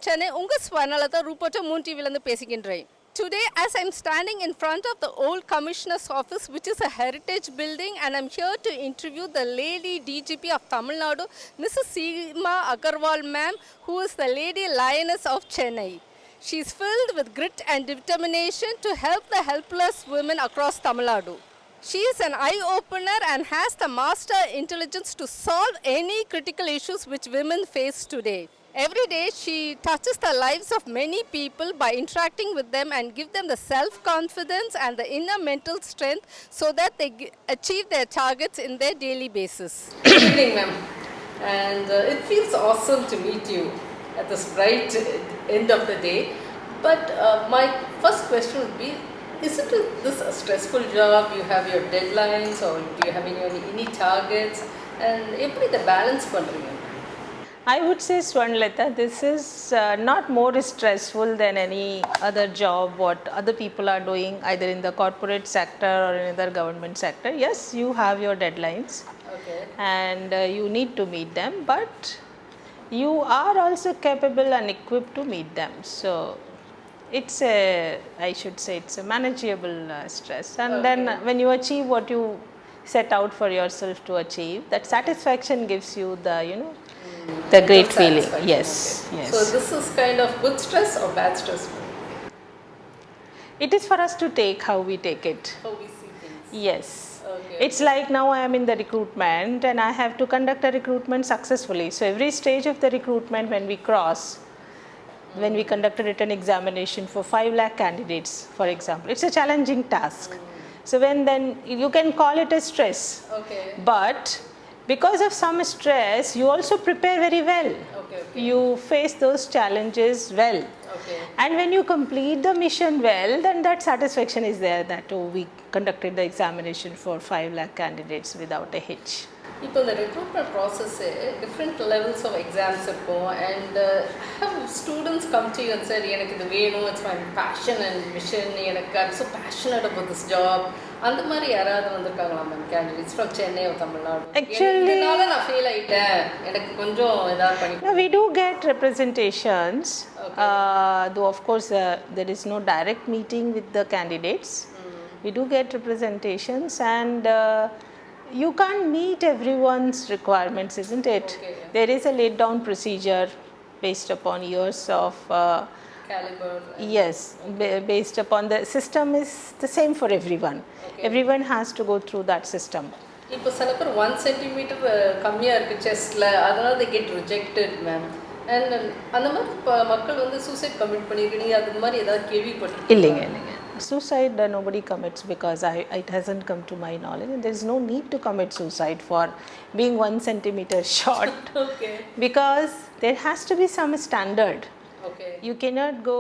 Chennai, unga Swarnalatha Rupata Moon TV landa pesikindrain. Today, as I'm standing in front of the old commissioner's office, which is a heritage building, and I'm here to interview the lady DGP of Tamil Nadu, Mrs. Seema Agarwal ma'am, who is the lady lioness of Chennai. She's filled with grit and determination to help the helpless women across Tamil Nadu. She is an eye-opener and has the master intelligence to solve any critical issues which women face today. Every day she touches the lives of many people by interacting with them and give them the self-confidence and the inner mental strength so that they achieve their targets in their daily basis. Good evening, ma'am. And it feels awesome to meet you at this bright end of the day. But my first question would be, isn't this a stressful job? You have your deadlines, or do you have any targets? And எப்படி the balance பண்றீங்க? I would say, Swarnalatha, this is not more stressful than any other job what other people are doing either in the corporate sector or in the government sector. Yes, you have your deadlines, Okay. and you need to meet them, but you are also capable and equipped to meet them. So it's I should say it's a manageable stress, and then when you achieve what you set out for yourself to achieve, that satisfaction gives you the the great feeling. Yes, Okay. yes. So this is kind of good stress or bad stress? It is for us to take how we take it. How we see things. Yes. Okay. It's like now I am in the recruitment and I have to conduct a recruitment successfully. So every stage of the recruitment when we cross, when we conduct a written examination for 5 lakh candidates, for example, it's a challenging task. So then you can call it a stress. Okay. But because of some stress, you also prepare very well. Okay. You face those challenges well. Okay. And when you complete the mission well, then that satisfaction is there that we conducted the examination for 5 lakh candidates without a hitch. இப்போ இந்த recruitment process different levels of exams இருக்கும் and how students come to you and sir எனக்கு இது வேணும், it's my passion and mission, எனக்கு I'm so passionate about this job, அந்த மாதிரி யாராவது வந்திருக்காங்களா ma'am candidates from Chennai or Tamil Nadu? Actually, இதனால நான் ஃபெயில் ஆகிட்டேன், எனக்கு கொஞ்சம் ஏதாவது பண்ணி. no, we do get representations, though of course there is no direct meeting with the candidates. We do get representations, and you can't meet everyone's requirements, isn't it? Okay. There is a laid down procedure based upon years of Caliber. yes, based upon the system is the same for everyone. Okay. Everyone has to go through that system. இப்போ சில பேர் 1 centimetre கம்மியாக இருக்குது செஸ்ட்டில், அதனால they get rejected ma'am. And அந்த மாதிரி இப்போ மக்கள் வந்து சூசைட் கமிட் பண்ணியிருக்கீங்க, அது மாதிரி ஏதாவது கேள்விப்பட்டிருக்கீங்க? இல்லைங்க. Suicide nobody commits because it hasn't come to my knowledge, and there is no need to commit suicide for being 1 centimeter short. Okay. Because there has to be some standard. Okay. You cannot go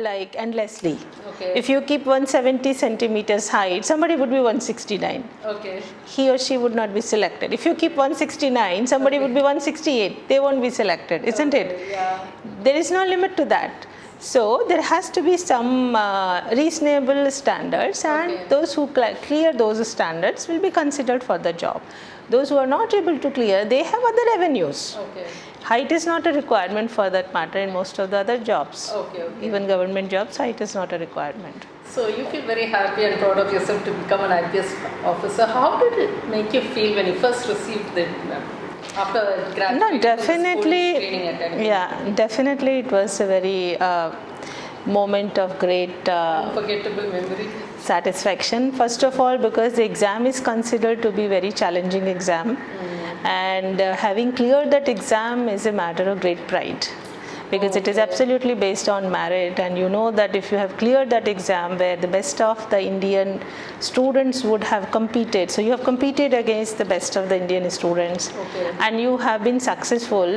like endlessly. Okay. If you keep 170 centimeters height, somebody would be 169. Okay. He or she would not be selected. If you keep 169, somebody would be 168. They won't be selected, isn't it? Yeah. There is no limit to that. So there has to be some reasonable standards, and those who clear those standards will be considered for the job. Those who are not able to clear, they have other avenues. Okay. Height is not a requirement for that matter in most of the other jobs. Okay. Even government jobs, height is not a requirement. So you feel very happy and proud of yourself to become an IPS officer. How did it make you feel when you first received it, ma'am? After graduating No, from the definitely. school training academy? Yeah, definitely it was a very moment of great Unforgettable memory. satisfaction. First of all, because the exam is considered to be very challenging exam, and having cleared that exam is a matter of great pride, because it is absolutely based on merit, and you know that if you have cleared that exam where the best of the Indian students would have competed, so you have competed against the best of the Indian students, and you have been successful,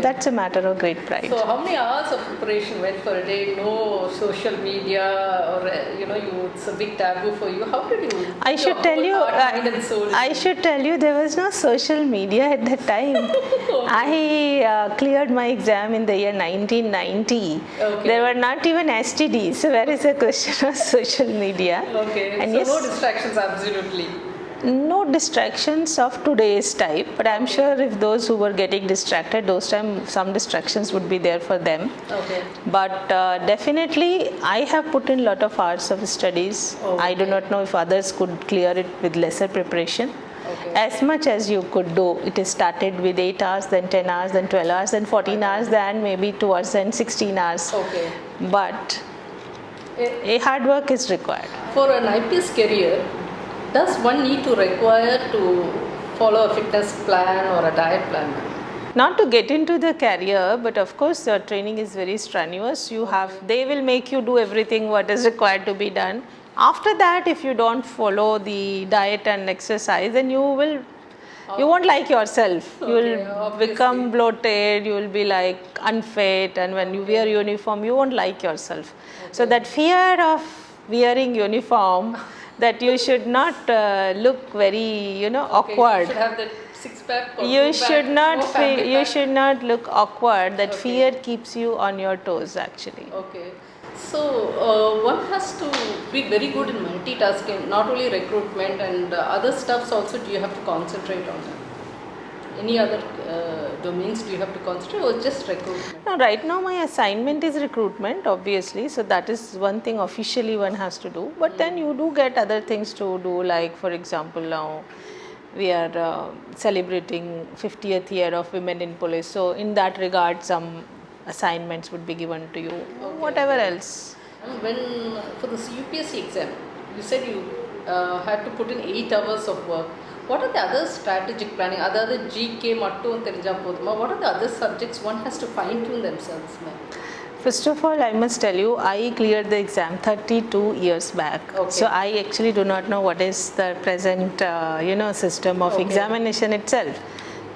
that's a matter of great pride. So how many hours of preparation went for a day? No social media, or it's a big taboo for you. How did you? I should tell you, mind and soul? I should tell you, there was no social media at that time. I cleared my exam in the year 1990. Okay. There were not even STDs. So where is the question of social media? Okay. And so yes, no distractions, absolutely. No distractions of today's type, but I'm sure if those who were getting distracted, those time some distractions would be there for them. Okay. But definitely, I have put in lot of hours of studies. I do not know if others could clear it with lesser preparation. Okay. As much as you could do. It is started with 8 hours, then 10 hours, then 12 hours, then 14 hours, then maybe 2 hours, then 16 hours. Okay. But a hard work is required. For an IPS career, does one need to require to follow a fitness plan or a diet plan? Not to get into the career, but of course the training is very strenuous. They will make you do everything what is required to be done. After that, if you don't follow the diet and exercise, then you won't like yourself. You will obviously. become bloated, you will be like unfit, and when you wear uniform, you won't like yourself. So that fear of wearing uniform, that you should not look very, awkward. You should have that six-pack or You two-pack, should not no family you pack. should not look awkward. That Okay. fear keeps you on your toes actually. Okay. So one has to be very good in multitasking, not only recruitment and other stuffs also. Do you have to concentrate on them? Any other domains do you have to concentrate, or just recruitment? Now, right now my assignment is recruitment, obviously. So that is one thing officially one has to do. But then you do get other things to do. Like for example, now we are celebrating 50th year of women in police. So in that regard, some assignments would be given to you. Whatever else. When for the UPSC exam, you said you had to put in 8 hours of work. What are the other strategic planning? Other GK mattum therinja poduma. What are the other subjects one has to fine tune themselves, ma'am? First of all, I must tell you, I cleared the exam 32 years back. Okay. So I actually do not know what is the present, system of Okay. examination itself.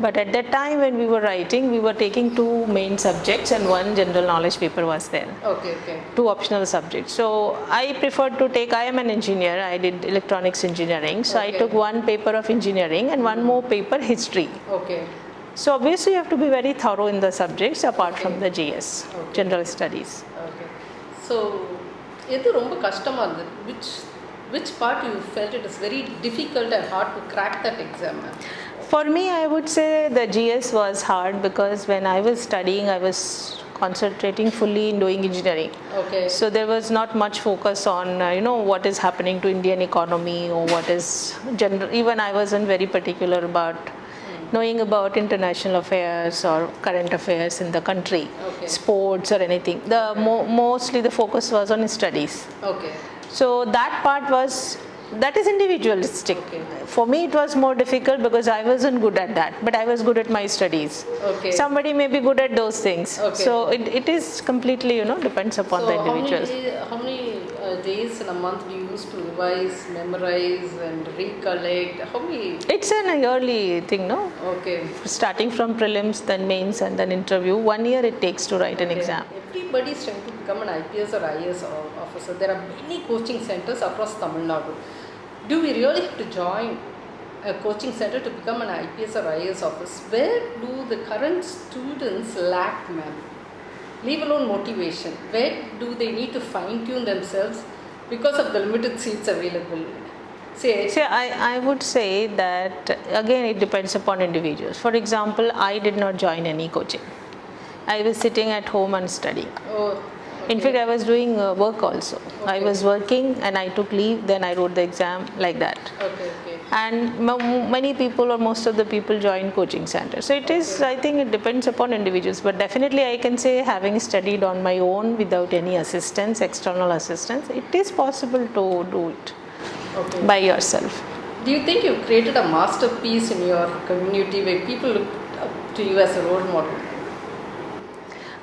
But at that time when we were writing, we were taking 2 main subjects and 1 general knowledge paper was there. Okay. 2 optional subjects. So I preferred to take, I am an engineer, I did electronics engineering. So I Okay. took 1 paper of engineering and 1 more paper history. Okay. So obviously you have to be very thorough in the subjects apart from the GS, Okay. general studies. Okay. So, எது ரொம்ப கஷ்டமா இருந்தது? Which part you felt it is very difficult and hard to crack that exam, ma'am? For me, I would say the GS was hard because when I was studying, I was concentrating fully in doing engineering. Okay. So there was not much focus on, what is happening to Indian economy or what is general. Even I wasn't very particular about knowing about international affairs or current affairs in the country, Okay. sports or anything. Mostly the focus was on studies. Okay. So that is individualistic. Okay. For me, it was more difficult because I wasn't good at that, but I was good at my studies. Okay. Somebody may be good at those things. Okay. So it is completely, depends upon the individual. How many days in a month do you use to revise, memorize, and recollect? How many? It's an yearly thing, no? Okay. Starting from prelims, then mains, and then interview. 1 year it takes to write an exam. Everybody is trying to become an IPS or IAS officer. There are many coaching centers across Tamil Nadu. Do we really have to join a coaching center to become an IPS or IAS officer? Where do the current students lack, ma'am? Leave alone motivation. Where do they need to fine tune themselves because of the limited seats available? See, I would say that again it depends upon individuals. For example, I did not join any coaching. I was sitting at home and studying. Oh, In fact, I was doing work also. I was working and I took leave, then I wrote the exam like that. okay. And many people or most of the people join coaching centers. So it is, I think it depends upon individuals. But definitely I can say, having studied on my own without any assistance, external assistance, it is possible to do it Okay. by yourself. Do you think you've created a masterpiece in your community where people look up to you as a role model?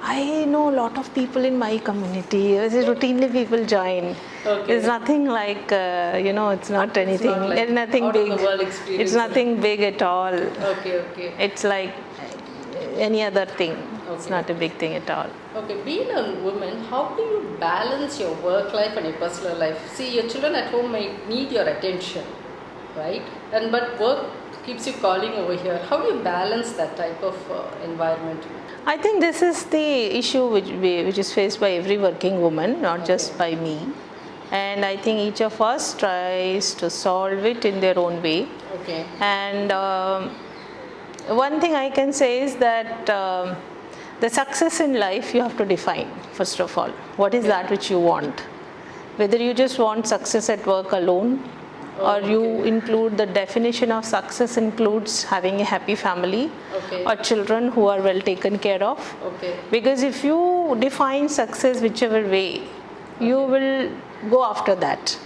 I know a lot of people in my community. Routinely people join. Okay. It's nothing like, it's not anything. not like It's nothing out of big. the world experience. It's nothing big at all. Okay. It's like any other thing. It's Okay. not a big thing at all. Okay, being a woman, how do you balance your work life and your personal life? See, your children at home might need your attention, right? But work keeps you calling over here. How do you balance that type of environment? I think this is the issue which is faced by every working woman, not just by me. and I think each of us tries to solve it in their own way. Okay. And one thing I can say is that the success in life you have to define, first of all. What is that which you want? Whether you just want success at work alone, or you include the definition of success includes having a happy family, or children who are well taken care of. Because if you define success whichever way, you will go after that.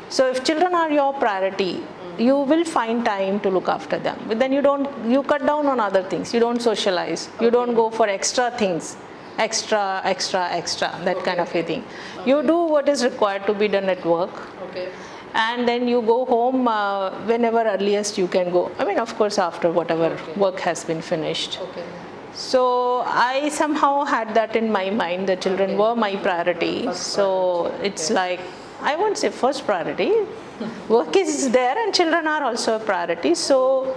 So if children are your priority, you will find time to look after them. But then you cut down on other things. You don't socialize. You don't go for extra things. Extra, that kind of a thing. You do what is required to be done at work. And then you go home whenever earliest you can go. I mean, of course, after whatever work has been finished. So I somehow had that in my mind. The children were my priority. So it's like, I won't say first priority. Work is there and children are also a priority. So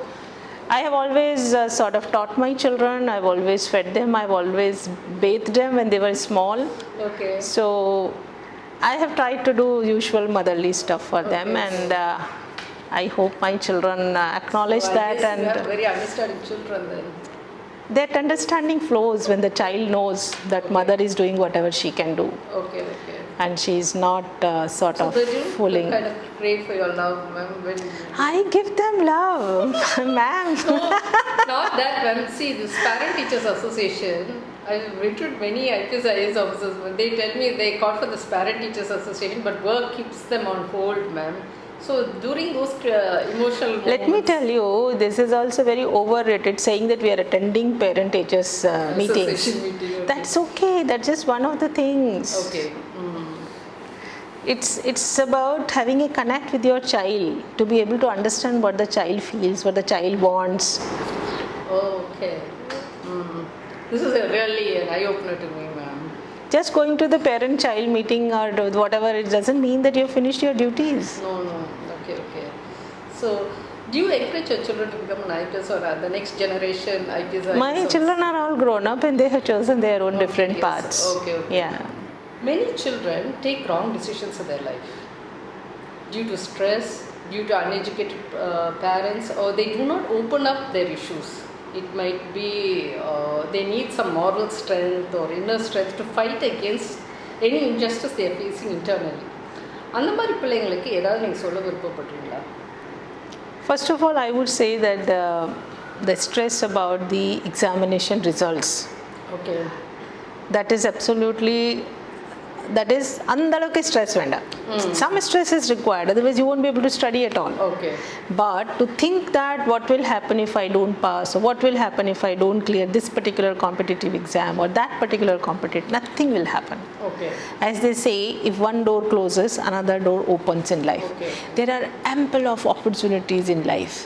I have always sort of taught my children. I've always fed them. I've always bathed them when they were small. So I have tried to do usual motherly stuff for them, and I hope my children acknowledge that. And you have very understanding children then. That understanding flows when the child knows that mother is doing whatever she can do. And she is not sort of fooling. Kind of crave for your love, ma'am. I give them love, ma'am. Not that, ma'am. See, this Parent Teachers Association, I've recruited many IPS IAS officers, but they tell me they call for this Parent Teachers Association, but work keeps them on hold, ma'am. So during those emotional moments, let me tell you, this is also very overrated, saying that we are attending parent teachers meetings. That's okay. That's just one of the things. It's about having a connect with your child, to be able to understand what the child feels, what the child wants. This is really an eye-opener to me, ma'am. Just going to the parent-child meeting or whatever, it doesn't mean that you've finished your duties. No. Okay. So, do you encourage your children to become an IPS or the next generation IPS? My children are all grown up and they have chosen their own different paths. Yeah. Many children take wrong decisions in their life due to stress, due to uneducated parents, or they do not open up their issues. It might be they need some moral strength or inner strength to fight against any injustice they are facing internally. அந்த மாதிரி பிள்ளைங்களுக்கு ஏதாவது நீங்கள் சொல்ல விருப்பப்படுறீங்களா? First of all, I would say that the stress about the examination results, that is absolutely, that is அந்த அளவுக்கு stress வேண்டாம். Some stress is required, otherwise you won't be able to study at all. But to think that what will happen if I don't pass, or what will happen if I don't clear this particular competitive exam or that particular competitive, nothing will happen. As they say, if one door closes, another door opens in life. There are ample of opportunities in life.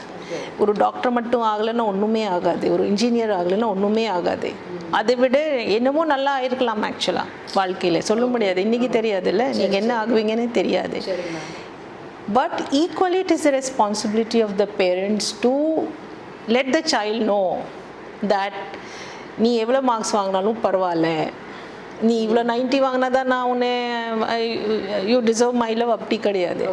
ஒரு doctor மட்டும் ஆகலைன்னா ஒன்றுமே ஆகாது, ஒரு engineer ஆகலைன்னா ஒன்றுமே ஆகாது. அதை விட என்னமோ நல்லா ஆயிருக்கலாம் ஆக்சுவலாக வாழ்க்கையில், சொல்ல முடியாது, இன்றைக்கி தெரியாதுல்ல, நீங்கள் என்ன ஆகுவீங்கன்னு தெரியாது. But equally it is the responsibility of the parents to let the child know that நீ எவ்வளோ மார்க்ஸ் வாங்கினாலும் பரவாயில்ல, நீ இவ்வளோ 90 வாங்கினா தான் நான் உன்னை யூ டிசர்வ் மை லவ், அப்படி கிடையாது.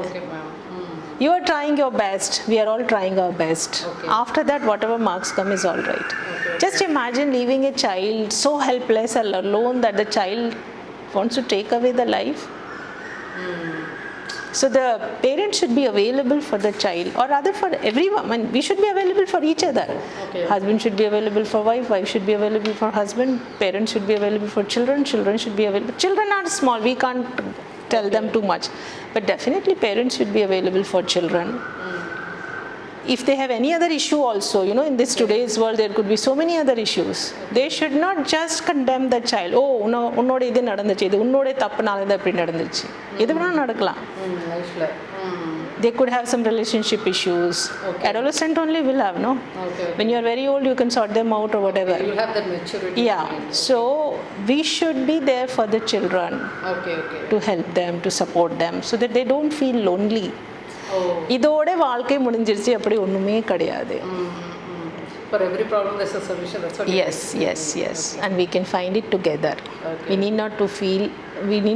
You are trying your best. We are all trying our best. After that, whatever marks come is all right. Just imagine leaving a child so helpless and alone that the child wants to take away the life. So the parents should be available for the child, or rather for everyone. I mean, we should be available for each other. Husband should be available for wife, wife should be available for husband, parents should be available for children, children should be available. Children are small, we can't tell them too much, but definitely parents should be available for children. If they have any other issue also, you know, in this today's world there could be so many other issues. They should not just condemn the child. Oh, உன்னோட இது நடந்துச்சு, இது உன்னோட தப்புனால தான் இப்படி நடந்துச்சு, எது வேணா நடக்கலாம். They could have some relationship issues. Adolescent only will have, no? When you are very old, you can sort them out or whatever. You have that maturity. Yeah. So we should be there for the children. To help them, to support them, so that they don't feel lonely. இதோட வாழ்க்கை முடிஞ்சிருச்சு அப்படி ஒண்ணுமே கிடையாது. For every problem there's a solution. That's what. Yes. And we can find it together. We need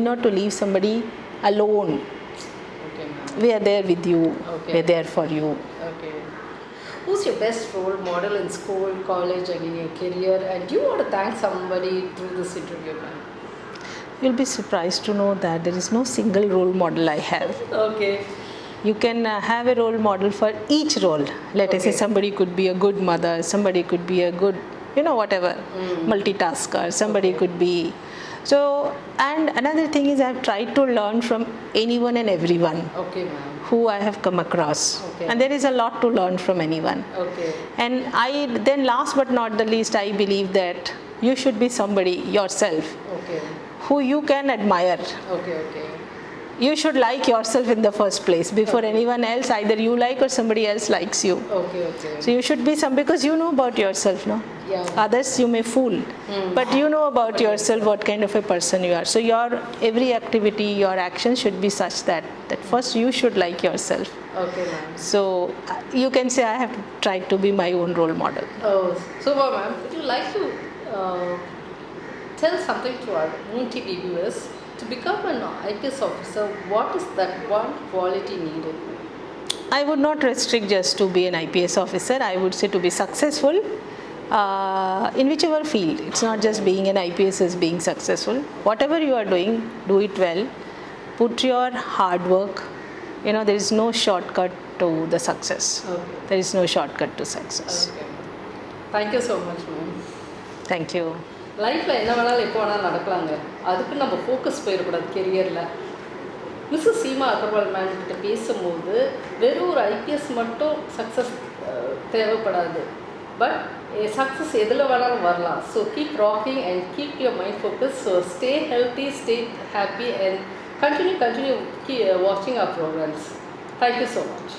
not to leave somebody alone. Okay, ma'am. We are there with you. Okay. We are there for you. Okay. Who's your best role model in school, college, and in your career? And do you want to thank somebody through this interview, ma'am? You'll be surprised to know that there is no single role model I have. Okay. You can have a role model for each role. Let us say Okay. somebody could be a good mother, somebody could be a good, whatever, multitasker, somebody Okay. could be. So, and another thing is I've tried to learn from anyone and everyone Okay, ma'am. who I have come across. Okay. And there is a lot to learn from anyone. Okay. And then last but not the least, I believe that you should be somebody yourself Okay. who you can admire. Okay. Okay. You should like yourself in the first place before Okay. anyone else, either you like or somebody else likes you. Okay. Okay. So you should be because you know about yourself, no? Yeah. Others you may fool, but you know about yourself what kind of a person you are. So your every activity, your action should be such that first you should like yourself. Okay, ma'am. So you can say I have tried to be my own role model. Oh, super, ma'am. Would you like to tell something to our Moon TV viewers? To become an IPS officer, what is that one quality needed? I would not restrict just to be an IPS officer. I would say to be successful in whichever field. It's not just being an IPS as being successful. Whatever you are doing, do it well. Put your hard work. There is no shortcut to the success. Okay. There is no shortcut to success. Okay. Thank you so much, ma'am. Thank you. லைஃப்பில் என்ன வேணாலும் எப்போ வேணாலும் நடக்கலாங்க. அதுக்கு நம்ம focus போயிடக்கூடாது கெரியரில். Mrs Seema Agarwal ma'am கிட்ட பேசும்போது வெறும் ஒரு ஐபிஎஸ் மட்டும் சக்ஸஸ் தேவைப்படாது. பட் சக்ஸஸ் எதில் வேணாலும் வரலாம். So keep rocking and keep your mind focus. So stay healthy, stay happy and continue வாட்சிங் அவர் ப்ரோக்ராம்ஸ். Thank you so much.